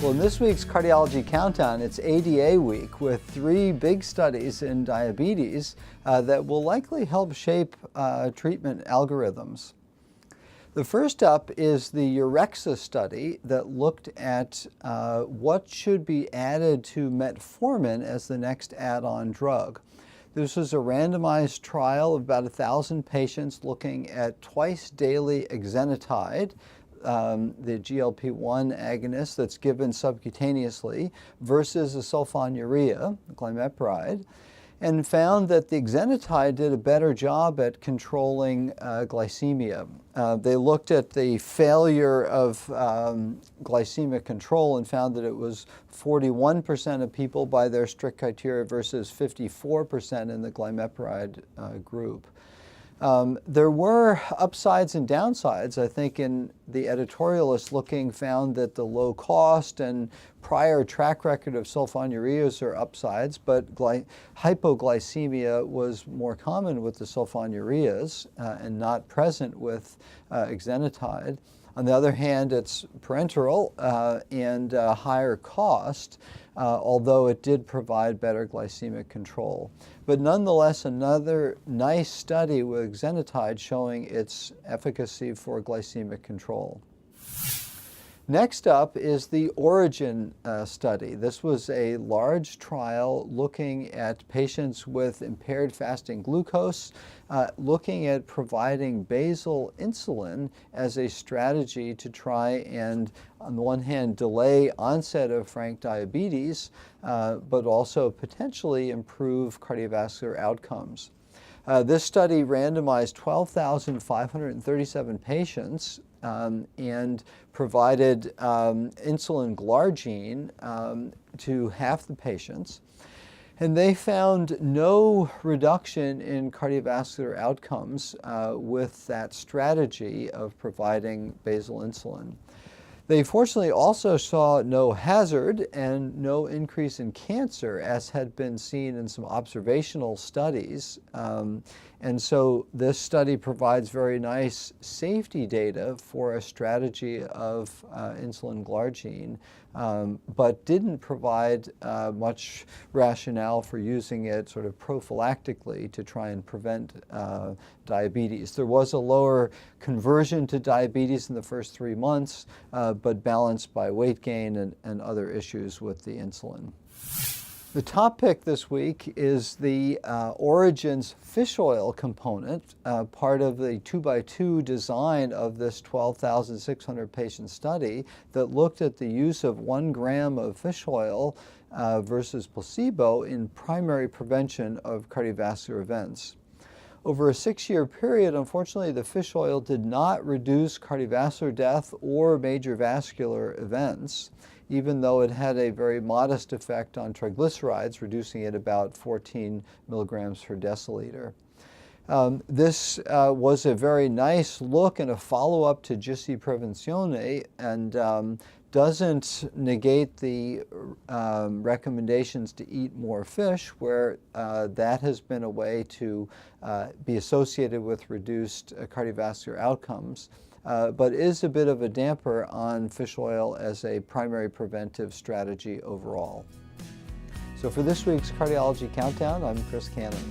Well, in this week's Cardiology Countdown, it's ADA week with 3 big studies in diabetes that will likely help shape treatment algorithms. The first up is the Urexa study that looked at what should be added to metformin as the next add-on drug. This was a randomized trial of about 1,000 patients looking at twice-daily Exenatide, the GLP-1 agonist that's given subcutaneously, versus a sulfonylurea, glymepride, and found that the Exenatide did a better job at controlling glycemia. They looked at the failure of glycemic control and found that it was 41% of people by their strict criteria versus 54% in the glymepride group. There were upsides and downsides. I think in the editorialists found that the low cost and prior track record of sulfonylureas are upsides, but hypoglycemia was more common with the sulfonylureas and not present with Exenatide. On the other hand, it's parenteral and higher cost, although it did provide better glycemic control. But nonetheless, another nice study with Exenatide showing its efficacy for glycemic control. Next up is the Origin study. This was a large trial looking at patients with impaired fasting glucose, looking at providing basal insulin as a strategy to try and, on the one hand, delay onset of frank diabetes, but also potentially improve cardiovascular outcomes. This study randomized 12,537 patients and provided insulin glargine to half the patients. And they found no reduction in cardiovascular outcomes with that strategy of providing basal insulin. They fortunately also saw no hazard and no increase in cancer, as had been seen in some observational studies. And so this study provides very nice safety data for a strategy of insulin glargine, but didn't provide much rationale for using it sort of prophylactically to try and prevent diabetes. There was a lower conversion to diabetes in the first 3 months, but balanced by weight gain and other issues with the insulin. The top pick this week is the Origin's fish oil component, part of the 2x2 design of this 12,600 patient study that looked at the use of 1 gram of fish oil versus placebo in primary prevention of cardiovascular events. Over a 6-year period, unfortunately, the fish oil did not reduce cardiovascular death or major vascular events, even though it had a very modest effect on triglycerides, reducing it about 14 milligrams per deciliter. This was a very nice look and a follow-up to Giussi Prevenzione, and doesn't negate the recommendations to eat more fish, where that has been a way to be associated with reduced cardiovascular outcomes, but is a bit of a damper on fish oil as a primary preventive strategy overall. So for this week's Cardiology Countdown, I'm Chris Cannon.